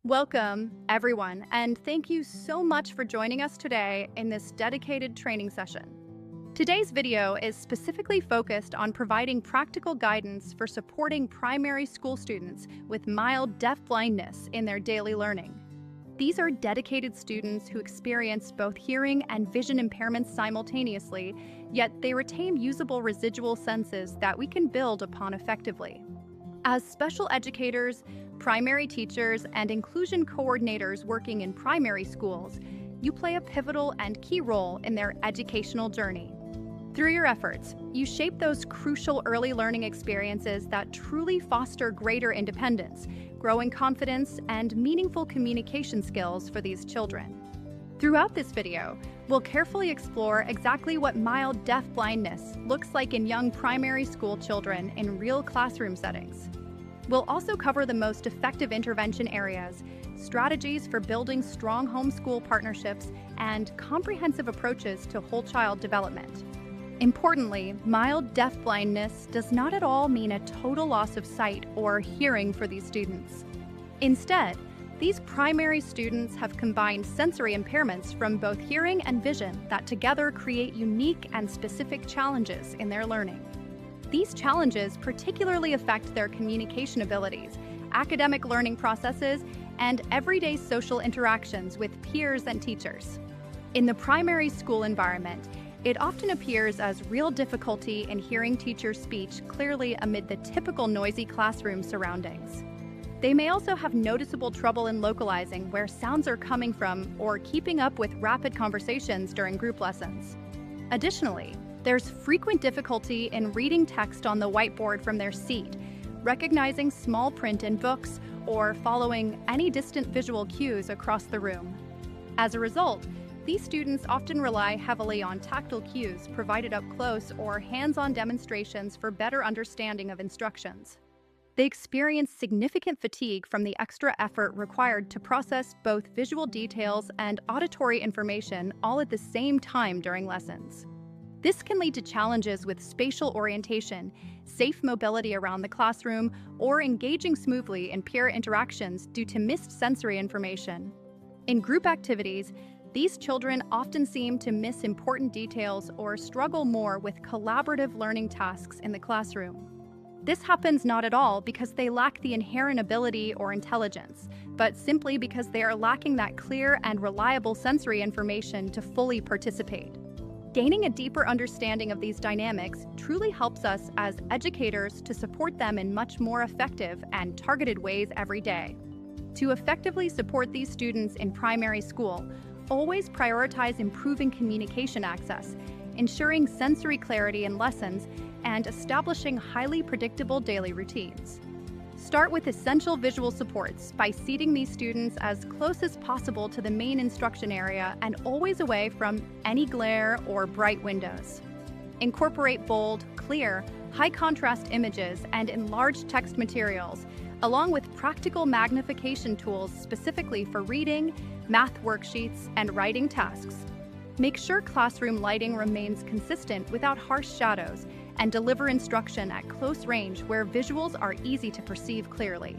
Welcome, everyone, and thank you so much for joining us today in this dedicated training session. Today's video is specifically focused on providing practical guidance for supporting primary school students with mild deaf-blindness in their daily learning. These are dedicated students who experience both hearing and vision impairments simultaneously, yet they retain usable residual senses that we can build upon effectively. As special educators, primary teachers, and inclusion coordinators working in primary schools, you play a pivotal and key role in their educational journey. Through your efforts, you shape those crucial early learning experiences that truly foster greater independence, growing confidence, and meaningful communication skills for these children. Throughout this video, we'll carefully explore exactly what mild deaf-blindness looks like in young primary school children in real classroom settings. We'll also cover the most effective intervention areas, strategies for building strong homeschool partnerships, and comprehensive approaches to whole child development. Importantly, mild deaf-blindness does not at all mean a total loss of sight or hearing for these students. Instead, these primary students have combined sensory impairments from both hearing and vision that together create unique and specific challenges in their learning. These challenges particularly affect their communication abilities, academic learning processes, and everyday social interactions with peers and teachers. In the primary school environment, it often appears as real difficulty in hearing teachers' speech clearly amid the typical noisy classroom surroundings. They may also have noticeable trouble in localizing where sounds are coming from or keeping up with rapid conversations during group lessons. Additionally, there's frequent difficulty in reading text on the whiteboard from their seat, recognizing small print in books, or following any distant visual cues across the room. As a result, these students often rely heavily on tactile cues provided up close or hands-on demonstrations for better understanding of instructions. They experience significant fatigue from the extra effort required to process both visual details and auditory information all at the same time during lessons. This can lead to challenges with spatial orientation, safe mobility around the classroom, or engaging smoothly in peer interactions due to missed sensory information. In group activities, these children often seem to miss important details or struggle more with collaborative learning tasks in the classroom. This happens not at all because they lack the inherent ability or intelligence, but simply because they are lacking that clear and reliable sensory information to fully participate. Gaining a deeper understanding of these dynamics truly helps us as educators to support them in much more effective and targeted ways every day. To effectively support these students in primary school, always prioritize improving communication access, ensuring sensory clarity in lessons, and establishing highly predictable daily routines. Start with essential visual supports by seating these students as close as possible to the main instruction area and always away from any glare or bright windows. Incorporate bold, clear, high-contrast images and enlarged text materials, along with practical magnification tools specifically for reading, math worksheets, and writing tasks. Make sure classroom lighting remains consistent without harsh shadows, and deliver instruction at close range where visuals are easy to perceive clearly.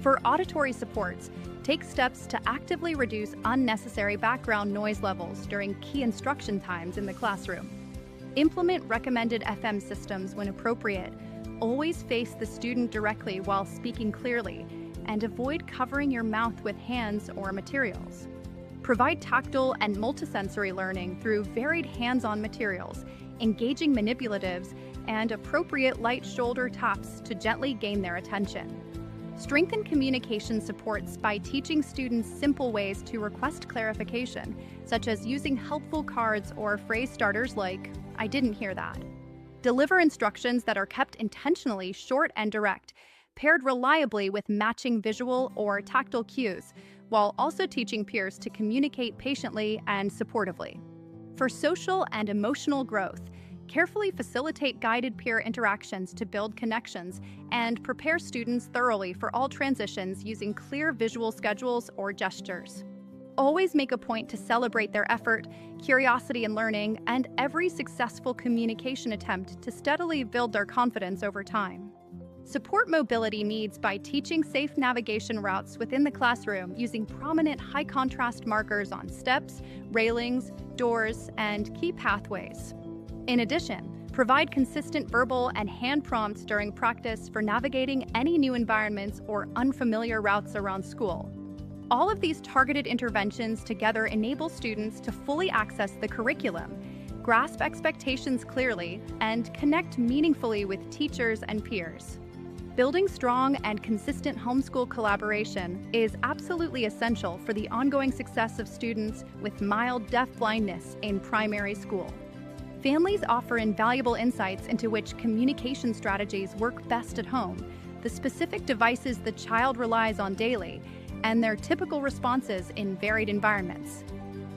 For auditory supports, take steps to actively reduce unnecessary background noise levels during key instruction times in the classroom. Implement recommended FM systems when appropriate. Always face the student directly while speaking clearly, and avoid covering your mouth with hands or materials. Provide tactile and multisensory learning through varied hands-on materials, engaging manipulatives, and appropriate light shoulder taps to gently gain their attention. Strengthen communication supports by teaching students simple ways to request clarification, such as using helpful cards or phrase starters like, "I didn't hear that." Deliver instructions that are kept intentionally short and direct, paired reliably with matching visual or tactile cues, while also teaching peers to communicate patiently and supportively. For social and emotional growth, carefully facilitate guided peer interactions to build connections and prepare students thoroughly for all transitions using clear visual schedules or gestures. Always make a point to celebrate their effort, curiosity in learning, and every successful communication attempt to steadily build their confidence over time. Support mobility needs by teaching safe navigation routes within the classroom using prominent high-contrast markers on steps, railings, doors, and key pathways. In addition, provide consistent verbal and hand prompts during practice for navigating any new environments or unfamiliar routes around school. All of these targeted interventions together enable students to fully access the curriculum, grasp expectations clearly, and connect meaningfully with teachers and peers. Building strong and consistent homeschool collaboration is absolutely essential for the ongoing success of students with mild deaf-blindness in primary school. Families offer invaluable insights into which communication strategies work best at home, the specific devices the child relies on daily, and their typical responses in varied environments.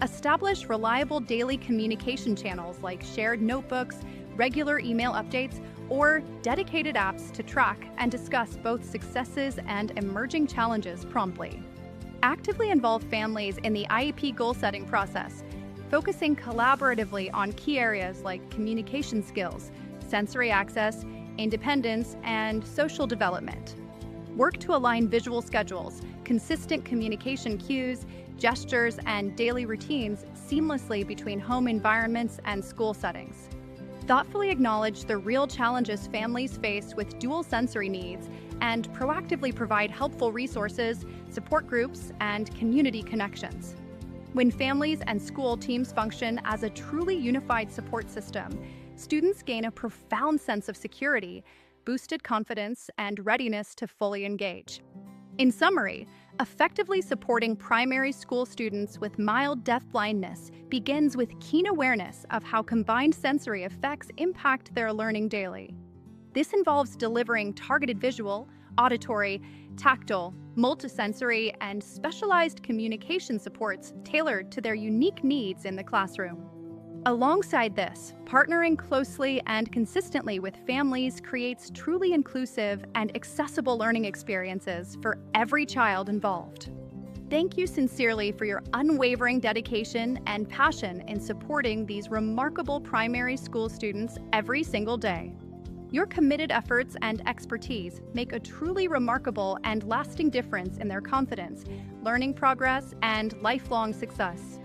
Establish reliable daily communication channels like shared notebooks, regular email updates, or dedicated apps to track and discuss both successes and emerging challenges promptly. Actively involve families in the IEP goal-setting process, focusing collaboratively on key areas like communication skills, sensory access, independence, and social development. Work to align visual schedules, consistent communication cues, gestures, and daily routines seamlessly between home environments and school settings. Thoughtfully acknowledge the real challenges families face with dual sensory needs and proactively provide helpful resources, support groups, and community connections. When families and school teams function as a truly unified support system, students gain a profound sense of security, boosted confidence, and readiness to fully engage. In summary, effectively supporting primary school students with mild deaf-blindness begins with keen awareness of how combined sensory effects impact their learning daily. This involves delivering targeted visual, auditory, tactile, multisensory, and specialized communication supports tailored to their unique needs in the classroom. Alongside this, partnering closely and consistently with families creates truly inclusive and accessible learning experiences for every child involved. Thank you sincerely for your unwavering dedication and passion in supporting these remarkable primary school students every single day. Your committed efforts and expertise make a truly remarkable and lasting difference in their confidence, learning progress, and lifelong success.